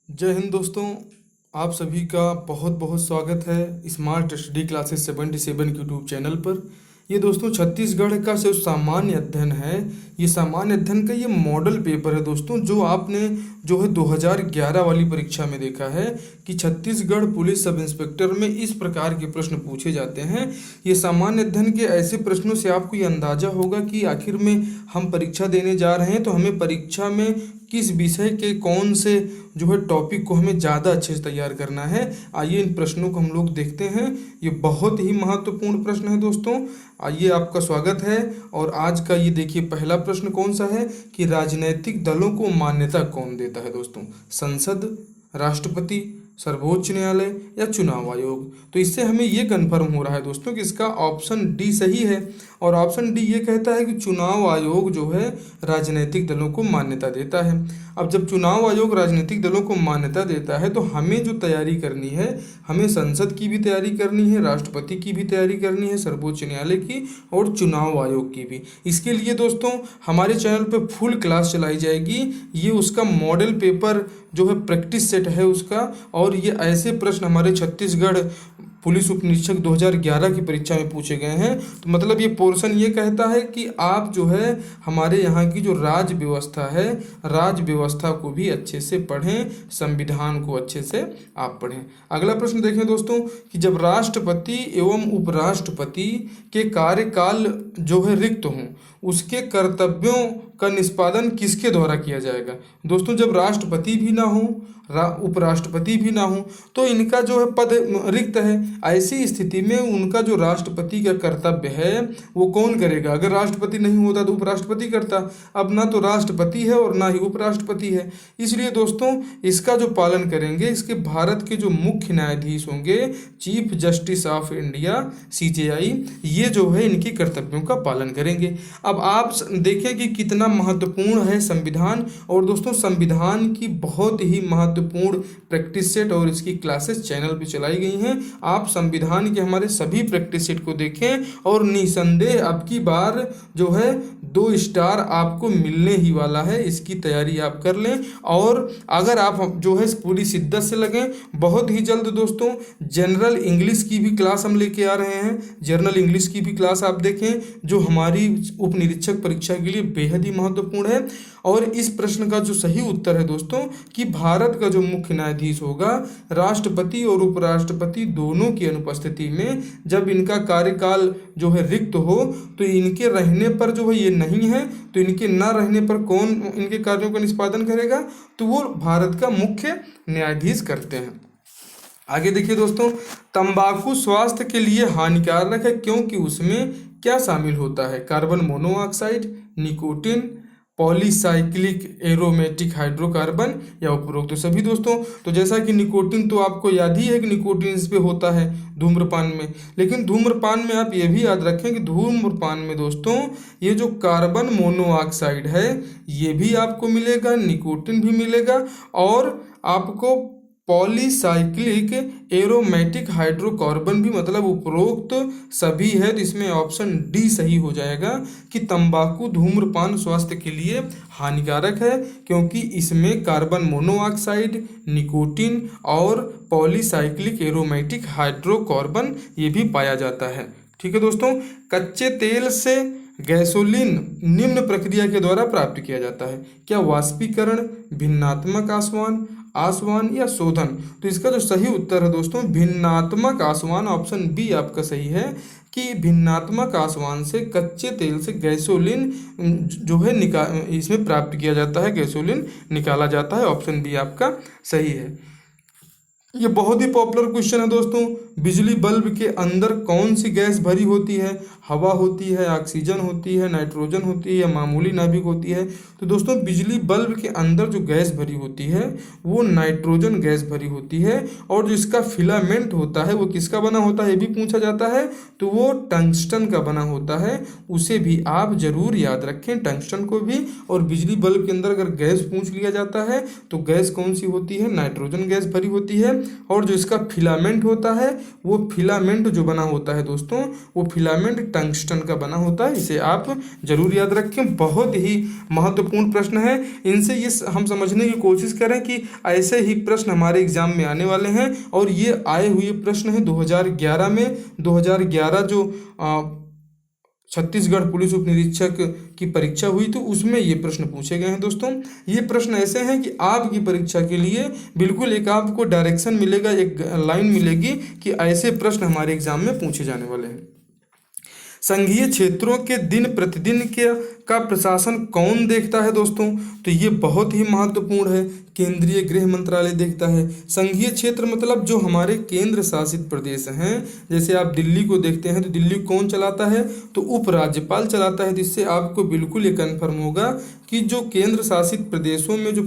जय हिंद दोस्तों। आप सभी का बहुत बहुत स्वागत है स्मार्ट स्टडी क्लासेस 77 के यूट्यूब चैनल पर। ये दोस्तों छत्तीसगढ़ का जो सामान्य अध्ययन है, ये सामान्य अध्ययन का ये मॉडल पेपर है दोस्तों, जो आपने जो है 2011 वाली परीक्षा में देखा है कि छत्तीसगढ़ पुलिस सब इंस्पेक्टर में इस प्रकार के प्रश्न पूछे जाते हैं। ये सामान्य अध्ययन के ऐसे प्रश्नों से आपको ये अंदाजा होगा कि आखिर में हम परीक्षा देने जा रहे हैं तो हमें परीक्षा में किस विषय के कौन से जो है टॉपिक को हमें ज़्यादा अच्छे से तैयार करना है। आइए इन प्रश्नों को हम लोग देखते हैं। ये बहुत ही महत्वपूर्ण प्रश्न है दोस्तों। आइए, आपका स्वागत है। और आज का ये देखिए पहला प्रश्न कौन सा है कि राजनैतिक दलों को मान्यता कौन देता है दोस्तों? संसद, राष्ट्रपति, सर्वोच्च न्यायालय या चुनाव आयोग? तो इससे हमें ये कन्फर्म हो रहा है दोस्तों कि इसका ऑप्शन डी सही है। और ऑप्शन डी ये कहता है कि चुनाव आयोग जो है राजनीतिक दलों को मान्यता देता है। अब जब चुनाव आयोग राजनीतिक दलों को मान्यता देता है तो हमें जो तैयारी करनी है, हमें संसद की भी तैयारी करनी है, राष्ट्रपति की भी तैयारी करनी है, सर्वोच्च न्यायालय की और चुनाव आयोग की भी। इसके लिए दोस्तों हमारे चैनल पे फुल क्लास चलाई जाएगी। ये उसका मॉडल पेपर जो है प्रैक्टिस सेट है उसका, और ये ऐसे प्रश्न हमारे छत्तीसगढ़ पुलिस उप निरीक्षक 2011 की परीक्षा में पूछे गए हैं। तो मतलब ये पोर्शन ये कहता है कि आप जो है हमारे यहाँ की जो राज्य व्यवस्था है, राज्य व्यवस्था को भी अच्छे से पढ़ें, संविधान को अच्छे से आप पढ़ें। अगला प्रश्न देखें दोस्तों कि जब राष्ट्रपति एवं उपराष्ट्रपति के कार्यकाल जो है रिक्त हों, उसके कर्तव्यों का निष्पादन किसके द्वारा किया जाएगा? दोस्तों जब राष्ट्रपति भी ना हो, उपराष्ट्रपति भी ना हो, तो इनका जो है पद रिक्त है। ऐसी स्थिति में उनका जो राष्ट्रपति का कर्तव्य है वो कौन करेगा? अगर राष्ट्रपति नहीं होता तो उपराष्ट्रपति करता। अब ना तो राष्ट्रपति है और ना ही उपराष्ट्रपति है, इसलिए दोस्तों इसका जो पालन करेंगे, इसके भारत के जो मुख्य न्यायाधीश होंगे, chief justice of India CJI, ये जो है इनकी कर्तव्यों का पालन करेंगे। अब आप देखें कि कितना महत्वपूर्ण है संविधान। और दोस्तों संविधान की बहुत ही महत्वपूर्ण प्रैक्टिस सेट और इसकी क्लासेस चैनल पे चलाई गई हैं। आप संविधान के हमारे सभी प्रैक्टिस सेट को देखें और निसंदेह अब की बार जो है 2 स्टार आपको मिलने ही वाला है। इसकी तैयारी आप कर लें। और अगर आप जो है पूरी शिद्दत से लगें, बहुत ही जल्द दोस्तों जनरल इंग्लिश की भी क्लास हम लेके आ रहे हैं। जनरल इंग्लिश की भी क्लास आप देखें, जो हमारी उप निरीक्षक परीक्षा के लिए बेहद ही महत्वपूर्ण है। और इस प्रश्न का जो सही उत्तर है दोस्तों कि भारत का जो मुख्य न्यायाधीश होगा, राष्ट्रपति और उपराष्ट्रपति दोनों की अनुपस्थिति में जब इनका कार्यकाल जो है रिक्त हो, तो इनके रहने पर जो है ये नहीं है, तो इनके ना रहने पर कौन इनके कार्यों का निष्पादन करेगा? तो वो भारत का मुख्य न्यायाधीश करते हैं। आगे देखिए दोस्तों, तंबाकू स्वास्थ्य के लिए हानिकारक है क्योंकि उसमें क्या शामिल होता है? Carbon monoxide, nicotine, polycyclic aromatic hydrocarbon या उपरोक्त? तो सभी दोस्तों, तो जैसा कि निकोटिन तो आपको याद ही है कि निकोटिन इस पे होता है धूम्रपान में। लेकिन धूम्रपान में आप ये भी याद रखें कि धूम्रपान में दोस्तों ये जो कार्बन मोनोऑक्साइड है ये भी आपको मिलेगा, निकोटिन भी मिलेगा, और आपको पॉलीसाइक्लिक एरोमेटिक हाइड्रोकार्बन भी, मतलब उपरोक्त सभी है। तो इसमें ऑप्शन डी सही हो जाएगा कि तंबाकू धूम्रपान स्वास्थ्य के लिए हानिकारक है क्योंकि इसमें कार्बन मोनोऑक्साइड, निकोटिन और पॉलीसाइक्लिक एरोमेटिक हाइड्रोकार्बन ये भी पाया जाता है। ठीक है दोस्तों, कच्चे तेल से गैसोलीन निम्न प्रक्रिया के द्वारा प्राप्त किया जाता है। क्या वाष्पीकरण, भिन्नात्मक आसवन या शोधन? तो इसका जो सही उत्तर है दोस्तों भिन्नात्मक आसवन, ऑप्शन बी आपका सही है कि भिन्नात्मक आसवन से कच्चे तेल से गैसोलीन जो है इसमें प्राप्त किया जाता है, गैसोलीन निकाला जाता है। ऑप्शन बी आपका सही है। ये बहुत ही पॉपुलर क्वेश्चन है दोस्तों, बिजली बल्ब के अंदर कौन सी गैस भरी होती है? हवा होती है, ऑक्सीजन होती है, नाइट्रोजन होती है या मामूली नाभिक होती है? तो दोस्तों बिजली बल्ब के अंदर जो गैस भरी होती है वो नाइट्रोजन गैस भरी होती है। और जो इसका फिलामेंट होता है वो किसका बना होता है ये भी पूछा जाता है, तो वो टंगस्टन का बना होता है। उसे भी आप जरूर याद रखें, टंगस्टन को भी। और बिजली बल्ब के अंदर अगर गैस पूछ लिया जाता है तो गैस कौन सी होती है? नाइट्रोजन गैस भरी होती है। और जो इसका फिलामेंट होता है वो फिलामेंट जो बना होता है दोस्तों, वो फिलामेंट टंगस्टन का बना होता है। इसे आप जरूर याद रखें, बहुत ही महत्वपूर्ण प्रश्न है। इनसे ये हम समझने की कोशिश करें कि ऐसे ही प्रश्न हमारे एग्जाम में आने वाले हैं, और ये आए हुए प्रश्न हैं 2011 में। 2011 जो छत्तीसगढ़ पुलिस उप निरीक्षक की परीक्षा हुई तो उसमें ये प्रश्न पूछे गए हैं दोस्तों। ये प्रश्न ऐसे हैं कि आपकी परीक्षा के लिए बिल्कुल एक आपको डायरेक्शन मिलेगा, एक लाइन मिलेगी कि ऐसे प्रश्न हमारे एग्जाम में पूछे जाने वाले हैं। संघीय क्षेत्रों के दिन प्रतिदिन का प्रशासन कौन देखता है दोस्तों? तो ये बहुत ही महत्वपूर्ण है, केंद्रीय गृह मंत्रालय देखता है। संघीय क्षेत्र मतलब जो हमारे केंद्र शासित प्रदेश हैं, जैसे आप दिल्ली को देखते हैं तो दिल्ली कौन चलाता है? तो उपराज्यपाल चलाता है। जिससे आपको बिल्कुल ये कन्फर्म होगा कि जो केंद्र शासित प्रदेशों में जो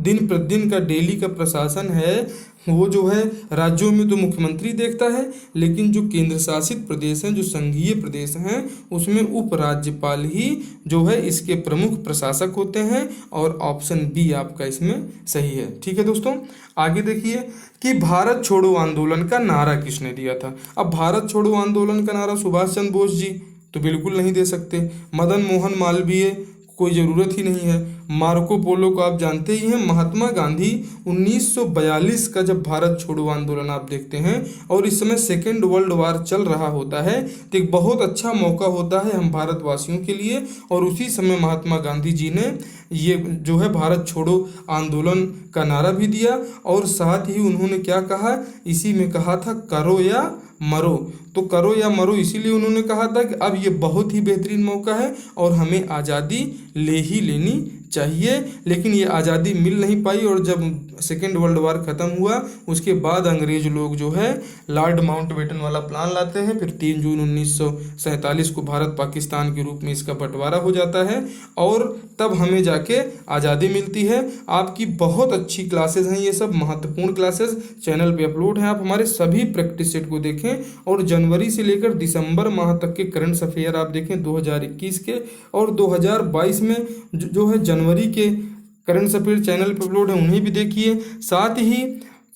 दिन प्रतिदिन का डेली का प्रशासन है वो जो है राज्यों में तो मुख्यमंत्री देखता है, लेकिन जो केंद्र शासित प्रदेश हैं, जो संघीय प्रदेश हैं, उसमें उपराज्यपाल ही जो है इसके प्रमुख प्रशासक होते हैं। और ऑप्शन बी आपका इसमें सही है। ठीक है दोस्तों, आगे देखिए कि भारत छोड़ो आंदोलन का नारा किसने दिया था? अब भारत छोड़ो आंदोलन का नारा सुभाष चंद्र बोस जी तो बिल्कुल नहीं दे सकते। मदन मोहन मालवीय कोई ज़रूरत ही नहीं है। मार्को पोलो को आप जानते ही हैं। महात्मा गांधी 1942 का जब भारत छोड़ो आंदोलन आप देखते हैं और इस समय सेकेंड वर्ल्ड वार चल रहा होता है तो एक बहुत अच्छा मौका होता है हम भारतवासियों के लिए। और उसी समय महात्मा गांधी जी ने ये जो है भारत छोड़ो आंदोलन का नारा भी दिया, और साथ ही उन्होंने क्या कहा, इसी में कहा था करो या मरो। तो करो या मरो इसीलिए उन्होंने कहा था कि अब ये बहुत ही बेहतरीन मौका है और हमें आज़ादी ले ही लेनी चाहिए। लेकिन ये आज़ादी मिल नहीं पाई, और जब सेकेंड वर्ल्ड वार ख़त्म हुआ उसके बाद अंग्रेज लोग जो है लॉर्ड माउंटबेटन वाला प्लान लाते हैं। फिर 3 जून 1947 को भारत पाकिस्तान के रूप में इसका बंटवारा हो जाता है, और तब हमें जाके आज़ादी मिलती है। आपकी बहुत अच्छी क्लासेस हैं, ये सब महत्वपूर्ण क्लासेस चैनल पे अपलोड हैं। आप हमारे सभी प्रैक्टिस सेट को देखें, और जनवरी से लेकर दिसंबर माह तक के करंट अफेयर आप देखें 2021 के, और 2022 में जो है जनवरी के करंट अफेयर चैनल पर अपलोड है, उन्हें भी देखिए। साथ ही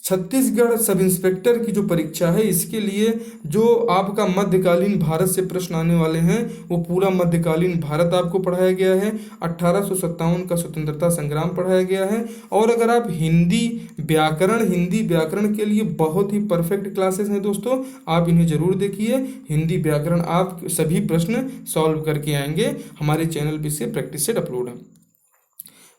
छत्तीसगढ़ सब इंस्पेक्टर की जो परीक्षा है इसके लिए जो आपका मध्यकालीन भारत से प्रश्न आने वाले हैं वो पूरा मध्यकालीन भारत आपको पढ़ाया गया है। 1857 का स्वतंत्रता संग्राम पढ़ाया गया है। और अगर आप हिंदी व्याकरण के लिए बहुत ही परफेक्ट क्लासेस हैं दोस्तों, आप इन्हें जरूर देखिए। हिंदी व्याकरण आप सभी प्रश्न सॉल्व करके आएंगे। हमारे चैनल पर से प्रैक्टिस सेट अपलोड है।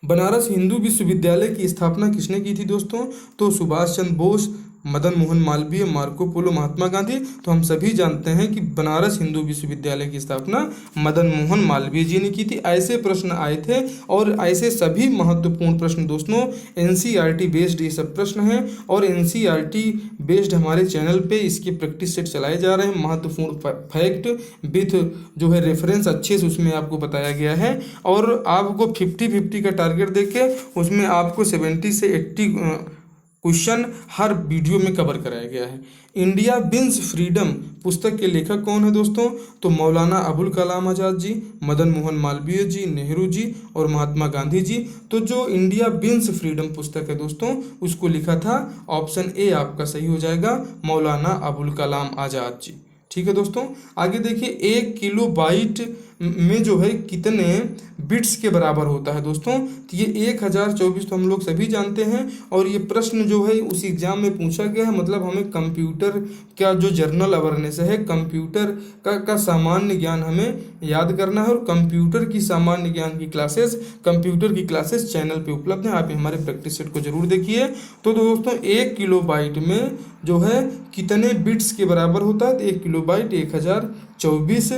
बनारस हिंदू विश्वविद्यालय की स्थापना किसने की थी दोस्तों? तो सुभाष चंद्र बोस, मदन मोहन मालवीय, मार्को पोलो, महात्मा गांधी। तो हम सभी जानते हैं कि बनारस हिंदू विश्वविद्यालय की स्थापना मदन मोहन मालवीय जी ने की थी। ऐसे प्रश्न आए थे, और ऐसे सभी महत्वपूर्ण प्रश्न दोस्तों एनसीईआरटी बेस्ड ये सब प्रश्न हैं, और एनसीईआरटी बेस्ड हमारे चैनल पे इसके प्रैक्टिस सेट चलाए जा रहे हैं। महत्वपूर्ण फैक्ट विथ जो है रेफरेंस अच्छे से उसमें आपको बताया गया है, और आपको 50-50 का टारगेट देके उसमें आपको 70 से 80 क्वेश्चन हर वीडियो में कवर कराया गया है। इंडिया विंस फ्रीडम पुस्तक के लेखक कौन है दोस्तों? तो मौलाना अबुल कलाम आज़ाद जी, मदन मोहन मालवीय जी, नेहरू जी और महात्मा गांधी जी। तो जो इंडिया विंस फ्रीडम पुस्तक है दोस्तों उसको लिखा था, ऑप्शन ए आपका सही हो जाएगा, मौलाना अबुल कलाम आज़ाद जी। ठीक है दोस्तों, आगे देखिए 1 किलोबाइट में जो है कितने बिट्स के बराबर होता है दोस्तों? तो ये 1024 तो हम लोग सभी जानते हैं, और ये प्रश्न जो है उस एग्जाम में पूछा गया है। मतलब हमें कंप्यूटर का जो जनरल अवेयरनेस है, कंप्यूटर का सामान्य ज्ञान हमें याद करना है, और कंप्यूटर की सामान्य ज्ञान की कंप्यूटर की क्लासेस चैनल पे उपलब्ध हैं। आप हमारे प्रैक्टिस सेट को जरूर देखिए। तो दोस्तों 1 किलोबाइट में जो है कितने बिट्स के बराबर होता है? तो 1 किलोबाइट 1024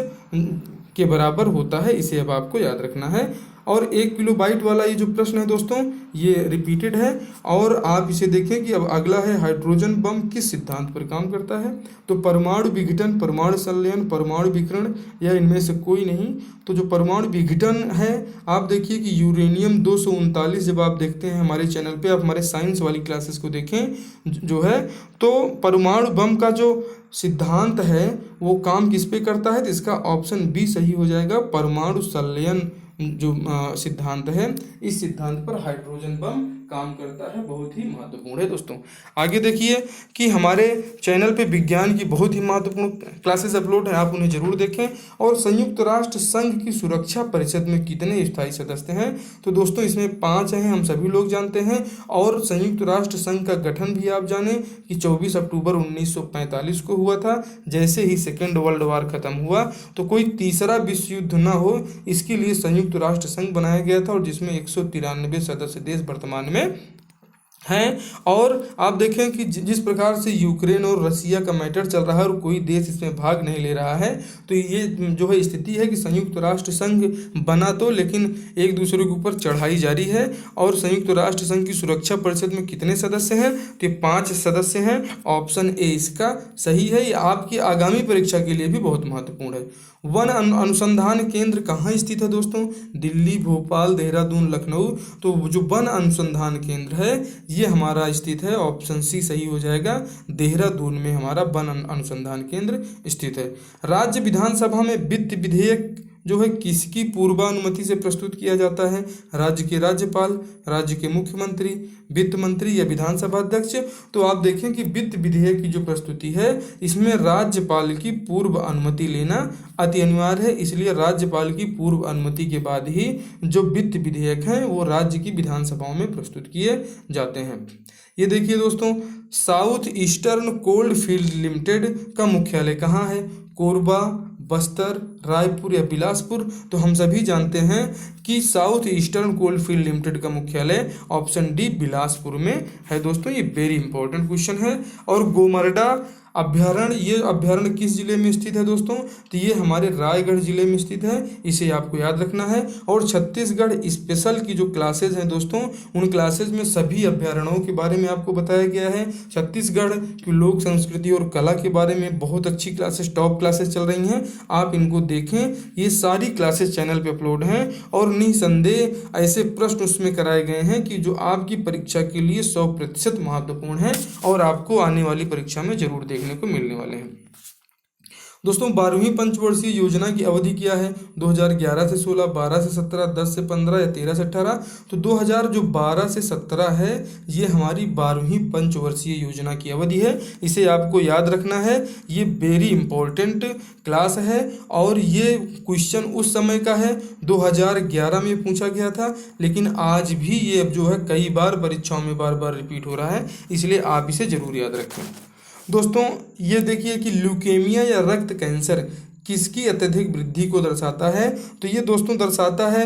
के बराबर होता है। इसे अब आपको याद रखना है। और 1 किलोबाइट वाला ये जो प्रश्न है दोस्तों ये रिपीटेड है, और आप इसे देखें कि अब अगला है हाइड्रोजन बम किस सिद्धांत पर काम करता है? तो परमाणु विघटन, परमाणु संलयन, परमाणु विकिरण, या इनमें से कोई नहीं। तो जो परमाणु विघटन है आप देखिए कि यूरेनियम 239 जब आप देखते हैं हमारे चैनल पे, आप हमारे साइंस वाली क्लासेस को देखें जो है, तो परमाणु बम का जो सिद्धांत है वो काम किस पे करता है? तो इसका ऑप्शन बी सही हो जाएगा, परमाणु संलयन जो सिद्धांत है इस सिद्धांत पर हाइड्रोजन बम काम करता है, बहुत ही महत्वपूर्ण है दोस्तों। आगे देखिए कि हमारे चैनल पे विज्ञान की बहुत ही महत्वपूर्ण क्लासेस अपलोड हैं, आप उन्हें जरूर देखें। और संयुक्त राष्ट्र संघ की सुरक्षा परिषद में कितने स्थायी सदस्य हैं? तो दोस्तों इसमें 5 हैं, हम सभी लोग जानते हैं। और संयुक्त राष्ट्र संघ का गठन भी आप जाने कि 24 अक्टूबर 1945 को हुआ था। जैसे ही सेकेंड वर्ल्ड वार खत्म हुआ तो कोई तीसरा विश्व युद्ध ना हो, इसके लिए संयुक्त राष्ट्र संघ बनाया गया था, और जिसमें 193 सदस्य देश वर्तमान में हैं। और आप देखें कि जिस प्रकार से यूक्रेन और रसिया का मैटर चल रहा है और कोई देश इसमें भाग नहीं ले रहा है, तो ये जो है स्थिति है कि संयुक्त राष्ट्र संघ बना तो, लेकिन एक दूसरे के ऊपर चढ़ाई जारी है। और संयुक्त राष्ट्र संघ की सुरक्षा परिषद में कितने सदस्य हैं? तो ये 5 सदस्य हैं। ऑप्शन ए इसका सही है। ये आपकी आगामी परीक्षा के लिए भी बहुत महत्वपूर्ण है। वन अनुसंधान केंद्र कहाँ स्थित है दोस्तों? दिल्ली, भोपाल, देहरादून, लखनऊ। तो जो वन अनुसंधान केंद्र है ये हमारा स्थित है, ऑप्शन सी सही हो जाएगा। देहरादून में हमारा वन अनुसंधान केंद्र स्थित है। राज्य विधानसभा में वित्त विधेयक जो है किसकी पूर्वानुमति से प्रस्तुत किया जाता है? राज्य के राज्यपाल, राज्य के मुख्यमंत्री, वित्त मंत्री या विधानसभा अध्यक्ष? तो आप देखें कि वित्त विधेयक की जो प्रस्तुति है इसमें राज्यपाल की पूर्व अनुमति लेना अति अनिवार्य है, इसलिए राज्यपाल की पूर्व अनुमति के बाद ही जो वित्त विधेयक हैं वो राज्य की विधानसभाओं में प्रस्तुत किए जाते हैं। ये देखिए दोस्तों, south eastern cold field limited का मुख्यालय कहाँ है? कोरबा, बस्तर, रायपुर या बिलासपुर? तो हम सभी जानते हैं कि south eastern coal field limited का मुख्यालय ऑप्शन डी बिलासपुर में है दोस्तों। ये वेरी इंपॉर्टेंट क्वेश्चन है। और गोमर्डा अभ्यारण्य, ये अभ्यारण्य किस जिले में स्थित है दोस्तों? तो ये हमारे रायगढ़ जिले में स्थित है, इसे आपको याद रखना है। और छत्तीसगढ़ स्पेशल की जो क्लासेज हैं दोस्तों, उन क्लासेज में सभी अभ्यारण्यों के बारे में आपको बताया गया है। छत्तीसगढ़ की लोक संस्कृति और कला के बारे में बहुत अच्छी क्लासेस, टॉप क्लासेस चल रही हैं, आप इनको देखें। ये सारी क्लासेस चैनल पे अपलोड हैं और निसंदेह ऐसे प्रश्न उसमें कराए गए हैं कि जो आपकी परीक्षा के लिए 100% महत्वपूर्ण है और आपको आने वाली परीक्षा में जरूर देखने को मिलने वाले हैं। दोस्तों 12वीं पंचवर्षीय योजना की अवधि क्या है? 2011 से 16, 12 से 17, 10 से 15 या 13 से 18? तो 2012 से 17 है, ये हमारी 12वीं पंचवर्षीय योजना की अवधि है, इसे आपको याद रखना है। ये वेरी इंपॉर्टेंट क्लास है और ये क्वेश्चन उस समय का है, 2011 में पूछा गया था, लेकिन आज भी ये जो है कई बार परीक्षाओं में बार बार रिपीट हो रहा है, इसलिए आप इसे जरूर याद रखें। दोस्तों ये देखिए कि ल्यूकेमिया या रक्त कैंसर किसकी अत्यधिक वृद्धि को दर्शाता है? तो ये दोस्तों दर्शाता है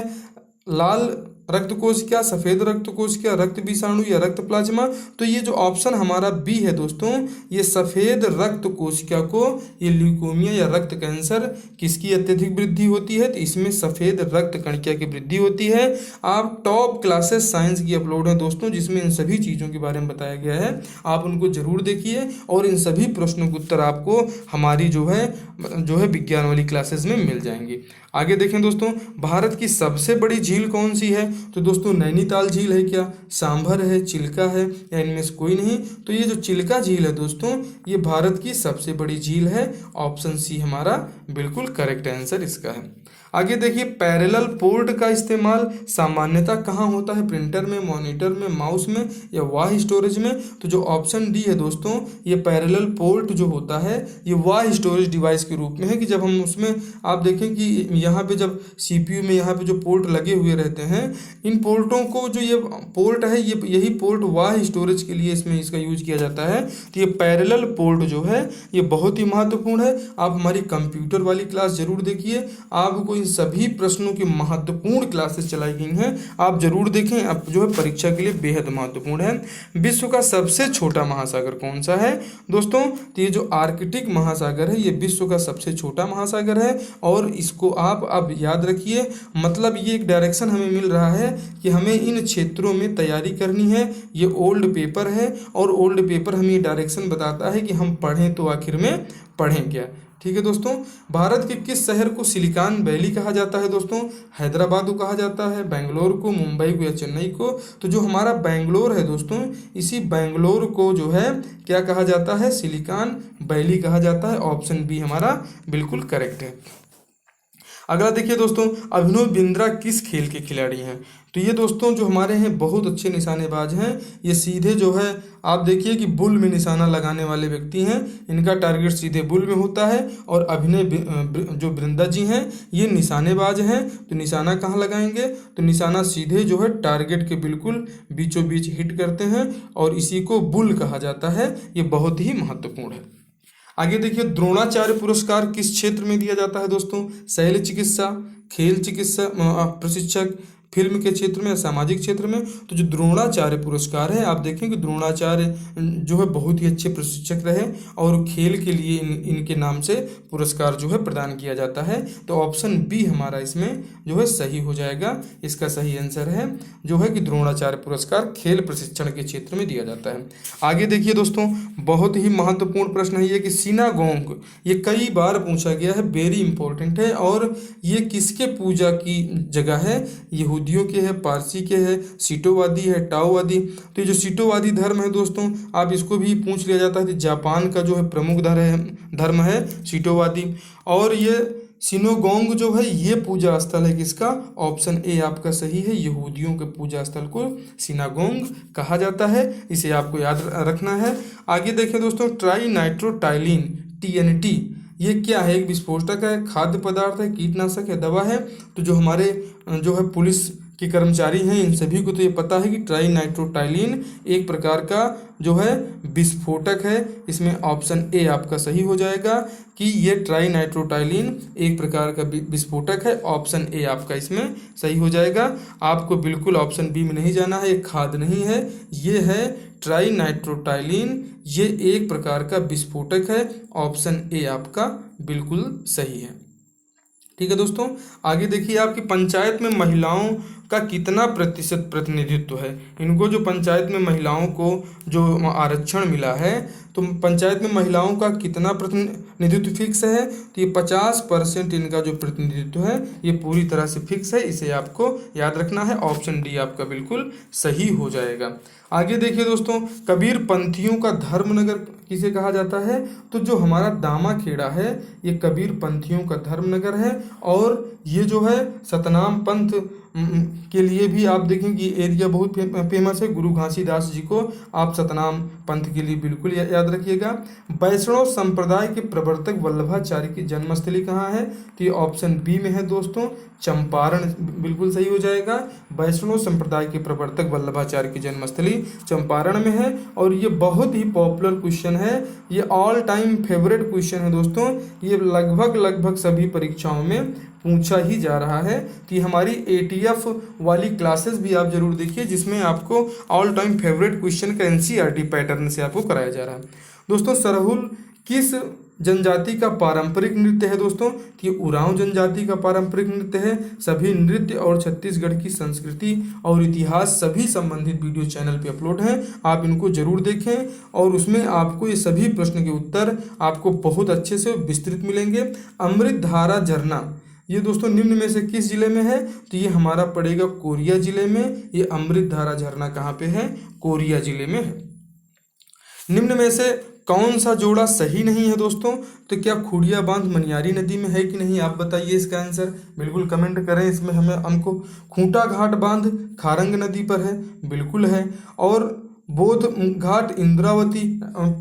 लाल रक्त कोशिका, सफ़ेद रक्त कोशिका, रक्त विषाणु या रक्त प्लाज्मा। तो ये जो ऑप्शन हमारा बी है दोस्तों, ये सफ़ेद रक्त कोशिका को, ये ल्यूकेमिया या रक्त कैंसर किसकी अत्यधिक वृद्धि होती है? तो इसमें सफ़ेद रक्त कणिका की वृद्धि होती है। आप टॉप क्लासेस साइंस की अपलोड है दोस्तों, जिसमें इन सभी चीज़ों के बारे में बताया गया है, आप उनको जरूर देखिए और इन सभी प्रश्नों के उत्तर आपको हमारी जो है विज्ञान वाली क्लासेस में मिल जाएंगी। आगे देखें दोस्तों, भारत की सबसे बड़ी झील कौन सी है? तो दोस्तों नैनीताल झील है क्या, सांभर है, चिल्का है, या इनमें से कोई नहीं? तो ये जो चिल्का झील है दोस्तों, ये भारत की सबसे बड़ी झील है। ऑप्शन सी हमारा बिल्कुल करेक्ट आंसर इसका है। आगे देखिए, पैरेलल पोर्ट का इस्तेमाल सामान्यतः कहाँ होता है? प्रिंटर में, मॉनिटर में, माउस में या वाह स्टोरेज में? तो जो ऑप्शन डी है दोस्तों, ये पैरेलल पोर्ट जो होता है ये वाह स्टोरेज डिवाइस के रूप में है, कि जब हम उसमें आप देखें कि यहाँ पे जब सीपीयू में यहाँ पे जो पोर्ट लगे हुए रहते हैं, इन पोर्टों को जो ये पोर्ट है, ये यही पोर्ट वाह स्टोरेज के लिए इसमें इसका यूज किया जाता है। तो ये पैरेलल पोर्ट जो है ये बहुत ही महत्वपूर्ण है। आप हमारी कंप्यूटर वाली क्लास जरूर देखिए, आपको इन सभी प्रश्नों की महत्वपूर्ण क्लासेस चलाई गई हैं, आप जरूर देखें, आप जो है परीक्षा के लिए बेहद महत्वपूर्ण है। विश्व का सबसे छोटा महासागर कौन सा है दोस्तों? तो ये जो आर्कटिक महासागर है ये विश्व का सबसे छोटा महासागर है, और इसको आप अब याद रखिए। मतलब ये एक डायरेक्शन हमें मिल रहा है कि हमें इन क्षेत्रों में तैयारी करनी है। ये ओल्ड पेपर है और ओल्ड पेपर हमें डायरेक्शन बताता है कि हम पढ़ें तो आखिर में पढ़ें क्या। ठीक है दोस्तों, भारत के किस शहर को सिलिकॉन वैली कहा जाता है दोस्तों? हैदराबाद को कहा जाता है, बेंगलोर को, मुंबई को या चेन्नई को? तो जो हमारा बेंगलोर है दोस्तों, इसी बेंगलोर को जो है क्या कहा जाता है? सिलिकॉन वैली कहा जाता है। ऑप्शन बी हमारा बिल्कुल करेक्ट है। अगला देखिए दोस्तों, अभिनव बिंद्रा किस खेल के खिलाड़ी हैं? तो ये दोस्तों जो हमारे हैं बहुत अच्छे निशानेबाज हैं। ये सीधे जो है आप देखिए कि बुल में निशाना लगाने वाले व्यक्ति हैं। इनका टारगेट सीधे बुल में होता है। और अभिनव जो बिंद्रा जी हैं ये निशानेबाज हैं। तो निशाना कहाँ लगाएंगे? तो निशाना सीधे जो है टारगेट के बिल्कुल बीचों बीच हिट करते हैं और इसी को बुल कहा जाता है। ये बहुत ही महत्वपूर्ण है। आगे देखिए, द्रोणाचार्य पुरस्कार किस क्षेत्र में दिया जाता है दोस्तों? शैल्य चिकित्सा, खेल चिकित्सा प्रशिक्षक, फिल्म के क्षेत्र में, सामाजिक क्षेत्र में। तो जो द्रोणाचार्य पुरस्कार है, आप देखें कि द्रोणाचार्य जो है बहुत ही अच्छे प्रशिक्षक रहे और खेल के लिए इनके नाम से पुरस्कार जो है प्रदान किया जाता है। तो ऑप्शन बी हमारा इसमें जो है सही हो जाएगा। इसका सही आंसर है जो है कि द्रोणाचार्य पुरस्कार खेल प्रशिक्षण के क्षेत्र में दिया जाता है। आगे देखिए दोस्तों, बहुत ही महत्वपूर्ण प्रश्न है ये कि सिनागोग, ये कई बार पूछा गया है, वेरी इंपॉर्टेंट है। और ये किसके पूजा की जगह है? यहूदियों के है, पारसी के है, सीटोवादी है, टाओवादी। तो ये जो सीटोवादी धर्म है दोस्तों, आप इसको भी पूछ लिया जाता है कि जापान का जो है प्रमुख धर्म है सीटोवादी। और ये सिनागोग जो है ये पूजा स्थल है किसका? ऑप्शन ए आपका सही है, यहूदियों के पूजा स्थल को सिनागोग कहा जाता है। इसे आपको याद रखना है। आगे देखिए दोस्तों, ट्राइनाइट्रोटाइलिन TNT ये क्या है? एक विस्फोटक है, खाद्य पदार्थ है, कीटनाशक है, दवा है? तो जो हमारे जो है पुलिस के कर्मचारी हैं इन सभी को तो ये पता है कि ट्राइनाइट्रोटाइलिन एक प्रकार का जो है विस्फोटक है। इसमें ऑप्शन ए आपका सही हो जाएगा कि ये ट्राइनाइट्रोटाइलिन एक प्रकार का विस्फोटक है। ऑप्शन ए आपका इसमें सही हो जाएगा। आपको बिल्कुल ऑप्शन बी में नहीं जाना है, ये खाद नहीं है, ये है ट्राइनाइट्रोटाइलिन, ये एक प्रकार का विस्फोटक है। ऑप्शन ए आपका बिल्कुल सही है। ठीक है दोस्तों, आगे देखिए, आपकी पंचायत में महिलाओं का कितना प्रतिशत प्रतिनिधित्व है? इनको जो पंचायत में महिलाओं को जो आरक्षण मिला है, तो पंचायत में महिलाओं का कितना प्रतिनिधित्व फिक्स है? तो ये 50% इनका जो प्रतिनिधित्व है ये पूरी तरह से फिक्स है। इसे आपको याद रखना है। ऑप्शन डी आपका बिल्कुल सही हो जाएगा। आगे देखिए दोस्तों, कबीर पंथियों का धर्मनगर किसे कहा जाता है? तो जो हमारा दामाखेड़ा है ये कबीर पंथियों का धर्मनगर है। और ये जो है सतनाम पंथ के लिए भी आप देखें कि एरिया बहुत फेमस है। गुरु घासीदास जी को आप सतनाम पंथ के लिए बिल्कुल याद रखिएगा। वैष्णव संप्रदाय के प्रवर्तक वल्लभाचार्य की जन्मस्थली कहाँ है? तो ये ऑप्शन बी में है दोस्तों, चंपारण बिल्कुल सही हो जाएगा। वैष्णव संप्रदाय के प्रवर्तक वल्लभाचार्य की जन्मस्थली चंपारण में है। और ये बहुत ही पॉपुलर क्वेश्चन है, ये ऑल टाइम फेवरेट क्वेश्चन है दोस्तों। ये लगभग सभी परीक्षाओं में पूछा ही जा रहा है। कि हमारी ATF वाली क्लासेस भी आप जरूर देखिए, जिसमें आपको ऑल टाइम फेवरेट क्वेश्चन का NCERT पैटर्न से आपको कराया जा रहा है। दोस्तों, सरहुल किस जनजाति का पारंपरिक नृत्य है दोस्तों? कि उरांव जनजाति का पारंपरिक नृत्य है। सभी नृत्य और छत्तीसगढ़ की संस्कृति और इतिहास सभी संबंधित वीडियो चैनल पे अपलोड हैं, आप इनको जरूर देखें। और उसमें आपको ये सभी प्रश्न के उत्तर आपको बहुत अच्छे से विस्तृत मिलेंगे। अमृतधारा झरना ये दोस्तों निम्न में से किस जिले में है? तो ये हमारा पड़ेगा कोरिया जिले में। ये अमृतधारा झरना कहाँ पे है? कोरिया जिले में है। निम्न में से कौन सा जोड़ा सही नहीं है दोस्तों? तो क्या खुड़िया बांध मनियारी नदी में है कि नहीं? आप बताइए इसका आंसर, बिल्कुल कमेंट करें। इसमें हमको खूंटा घाट बांध खारंग नदी पर है, बिल्कुल है। और बोध घाट इंद्रावती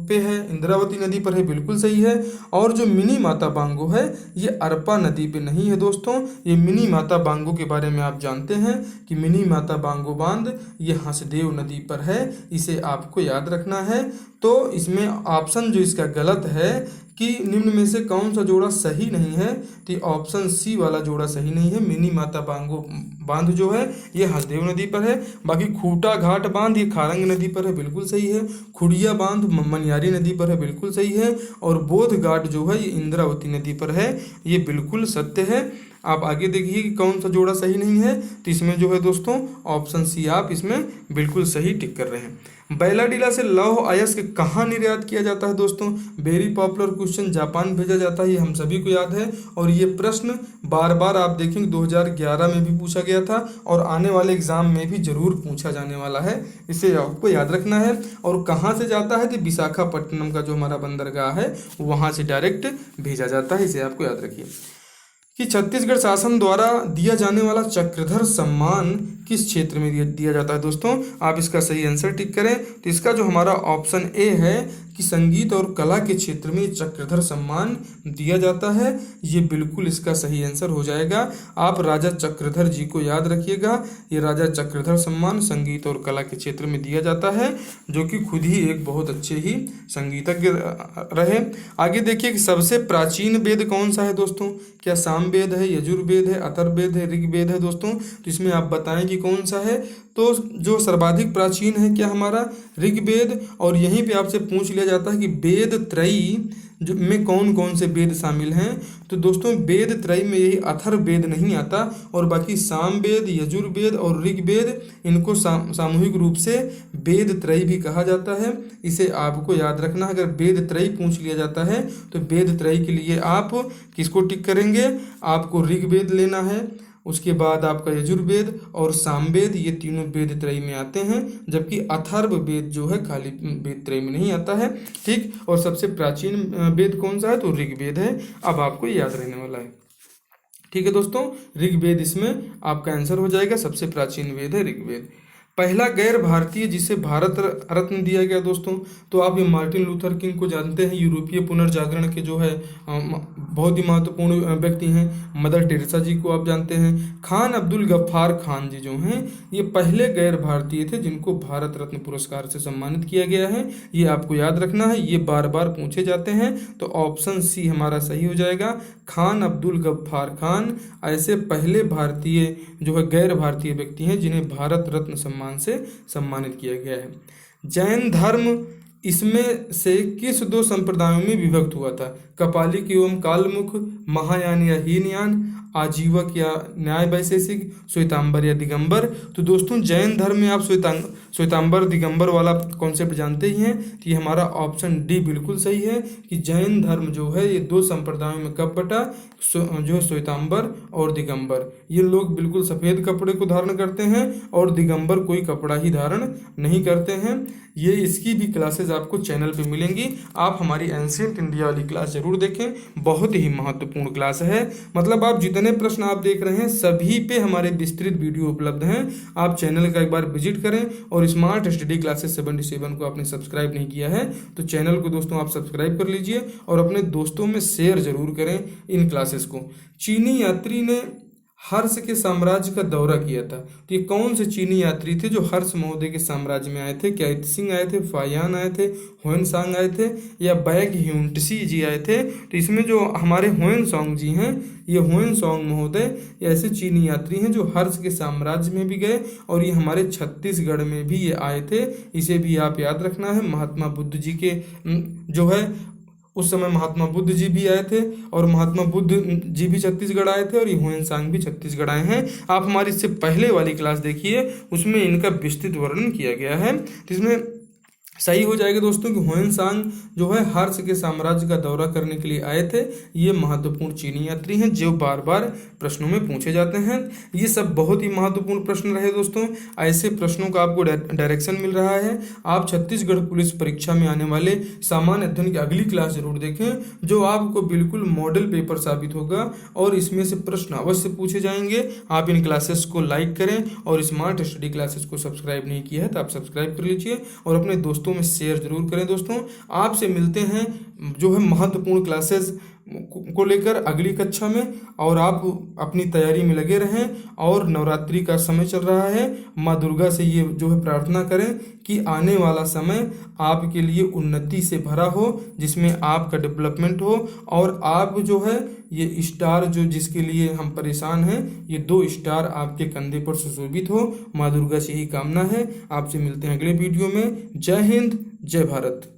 पे है, इंद्रावती नदी पर है, बिल्कुल सही है। और जो मिनी माता बांगो है ये अरपा नदी पे नहीं है दोस्तों। ये मिनी माता बांगो के बारे में आप जानते हैं कि मिनी माता बांगो बांध ये हंसदेव नदी पर है, इसे आपको याद रखना है। तो इसमें ऑप्शन जो इसका गलत है कि निम्न में से कौन सा जोड़ा सही नहीं है? तो ऑप्शन सी वाला जोड़ा सही नहीं है। मिनी माता बांगो बांध जो है ये हसदेव नदी पर है। बाकी खूंटा घाट बांध ये खारंग नदी पर है, बिल्कुल सही है। खुड़िया बांध मनियारी नदी पर है, बिल्कुल सही है। और बोध घाट जो है ये इंद्रावती नदी पर है, ये बिल्कुल सत्य है। आप आगे देखिए कि कौन सा जोड़ा सही नहीं है। तो इसमें जो है दोस्तों ऑप्शन सी आप इसमें बिल्कुल सही टिक कर रहे हैं। बैलाडीला से लौह अयस्क कहाँ निर्यात किया जाता है दोस्तों? वेरी पॉपुलर क्वेश्चन, जापान भेजा जाता है, ये हम सभी को याद है। और ये प्रश्न बार बार आप देखेंगे 2011 में भी पूछा गया था और आने वाले एग्जाम में भी जरूर पूछा जाने वाला है, इसे आपको याद रखना है। और कहाँ से जाता है? तो विशाखापट्टनम का जो हमारा बंदरगाह है वहाँ से डायरेक्ट भेजा जाता है, इसे आपको याद रखिए। कि छत्तीसगढ़ शासन द्वारा दिया जाने वाला चक्रधर सम्मान किस क्षेत्र में दिया जाता है। दोस्तों आप इसका सही आंसर टिक करें। तो इसका जो हमारा ऑप्शन ए है कि संगीत और कला के क्षेत्र में चक्रधर सम्मान दिया जाता है, ये बिल्कुल इसका सही आंसर हो जाएगा। आप राजा चक्रधर जी को याद रखिएगा। ये राजा चक्रधर सम्मान संगीत और कला के क्षेत्र में दिया जाता है, जो कि खुद ही एक बहुत अच्छे ही संगीतज्ञ रहे। आगे देखिए कि सबसे प्राचीन वेद कौन सा है दोस्तों। क्या सामवेद है, यजुर्वेद है, अथर्ववेद है, ऋग्वेद है दोस्तों। तो इसमें आप बताएं कि कौन सा है। तो जो सर्वाधिक प्राचीन है क्या हमारा ऋग्वेद। और यहीं पे आपसे पूछ लिया जाता है कि वेद त्रयी जो में कौन कौन से वेद शामिल हैं। तो दोस्तों वेद त्रयी में यही अथर्ववेद नहीं आता, और बाकी सामवेद, यजुर्वेद और ऋग्वेद इनको सामूहिक रूप से वेद त्रयी भी कहा जाता है। इसे आपको याद रखना। अगर वेद त्रयी पूछ लिया जाता है तो वेद त्रयी के लिए आप किसको टिक करेंगे। आपको ऋग्वेद लेना है, उसके बाद आपका यजुर्वेद और सामवेद, ये तीनों वेद त्रयी में आते हैं, जबकि अथर्ववेद जो है खाली वेद त्रयी में नहीं आता है। ठीक। और सबसे प्राचीन वेद कौन सा है तो ऋग्वेद है। अब आपको याद रहने वाला है। ठीक है दोस्तों, ऋग्वेद इसमें आपका आंसर हो जाएगा। सबसे प्राचीन वेद है ऋग्वेद। पहला गैर भारतीय जिसे भारत रत्न दिया गया दोस्तों, तो आप ये मार्टिन लूथर किंग को जानते हैं। यूरोपीय पुनर्जागरण के जो है बहुत ही महत्वपूर्ण व्यक्ति हैं। मदर टेरेसा जी को आप जानते हैं। खान अब्दुल गफ्फार खान जी जो हैं, ये पहले गैर भारतीय थे जिनको भारत रत्न पुरस्कार से सम्मानित किया गया है। ये आपको याद रखना है, ये बार बार पूछे जाते हैं। तो ऑप्शन सी हमारा सही हो जाएगा। खान अब्दुल गफ्फार खान ऐसे पहले भारतीय जो है गैर भारतीय व्यक्ति हैं जिन्हें भारत रत्न सम्मान से सम्मानित किया गया है। जैन धर्म इसमें से किस दो संप्रदायों में विभक्त हुआ था। कपालिक एवं कालमुख, महायान या हीनयान, आजीवक या न्याय वैशेषिक, श्वेतांबर या दिगंबर। तो दोस्तों जैन धर्म में आप श्वेतांबर दिगंबर वाला कॉन्सेप्ट जानते ही हैं। तो ये हमारा ऑप्शन डी बिल्कुल सही है कि जैन धर्म जो है ये दो संप्रदायों में कब बटा, जो है श्वेतांबर और दिगंबर। ये लोग बिल्कुल सफ़ेद कपड़े को धारण करते हैं और दिगंबर कोई कपड़ा ही धारण नहीं करते हैं। ये इसकी भी क्लासेज आपको चैनल पे मिलेंगी। आप हमारी एंशिएंट इंडिया वाली क्लास जरूर देखें, बहुत ही महत्वपूर्ण क्लास है। मतलब आप जितने प्रश्न आप देख रहे हैं सभी पे हमारे विस्तृत वीडियो उपलब्ध हैं। आप चैनल का एक बार विजिट करें। और स्मार्ट स्टडी क्लासेस 77 को आपने सब्सक्राइब नहीं किया है तो चैनल को दोस्तों आप सब्सक्राइब कर लीजिए और अपने दोस्तों में शेयर जरूर करें इन क्लासेस को। चीनी यात्री ने हर्ष के साम्राज्य का दौरा किया था। तो ये कौन से चीनी यात्री थे जो हर्ष महोदय के साम्राज्य में आए थे। क्या इत्सिंग आए थे, फायान आए थे, ह्वेनसांग आए थे या बैग ह्यूंटसी जी आए थे। तो इसमें जो हमारे ह्वेनसांग जी हैं, ये ह्वेनसांग महोदय ऐसे चीनी यात्री हैं जो हर्ष के साम्राज्य में भी गए और ये हमारे छत्तीसगढ़ में भी ये आए थे। इसे भी आप याद रखना है। महात्मा बुद्ध जी के जो है उस समय महात्मा बुद्ध जी भी आए थे और महात्मा बुद्ध जी भी छत्तीसगढ़ आए थे और ये ह्वेनसांग भी छत्तीसगढ़ आए हैं। आप हमारी इससे पहले वाली क्लास देखिए, उसमें इनका विस्तृत वर्णन किया गया है। जिसमें सही हो जाएगा दोस्तों कि ह्वेनसांग जो है हर्ष के साम्राज्य का दौरा करने के लिए आए थे। ये महत्वपूर्ण चीनी यात्री हैं जो बार बार प्रश्नों में पूछे जाते हैं। ये सब बहुत ही महत्वपूर्ण प्रश्न रहे दोस्तों। ऐसे प्रश्नों का आपको डायरेक्शन मिल रहा है। आप छत्तीसगढ़ पुलिस परीक्षा में आने वाले सामान्य अध्ययन की अगली क्लास जरूर देखें, जो आपको बिल्कुल मॉडल पेपर साबित होगा और इसमें से प्रश्न अवश्य पूछे जाएंगे। आप इन क्लासेस को लाइक करें और स्मार्ट स्टडी क्लासेस को सब्सक्राइब नहीं किया है तो आप सब्सक्राइब कर लीजिए और अपने दोस्तों में शेयर जरूर करें। दोस्तों आपसे मिलते हैं जो है महत्वपूर्ण क्लासेस को लेकर अगली कक्षा में। और आप अपनी तैयारी में लगे रहें। और नवरात्रि का समय चल रहा है, माँ दुर्गा से ये जो है प्रार्थना करें कि आने वाला समय आपके लिए उन्नति से भरा हो, जिसमें आपका डेवलपमेंट हो और आप जो है ये स्टार जो जिसके लिए हम परेशान हैं, ये 2 स्टार आपके कंधे पर सुशोभित हो। माँ दुर्गा से ही कामना है। आपसे मिलते हैं अगले वीडियो में। जय हिंद, जय भारत।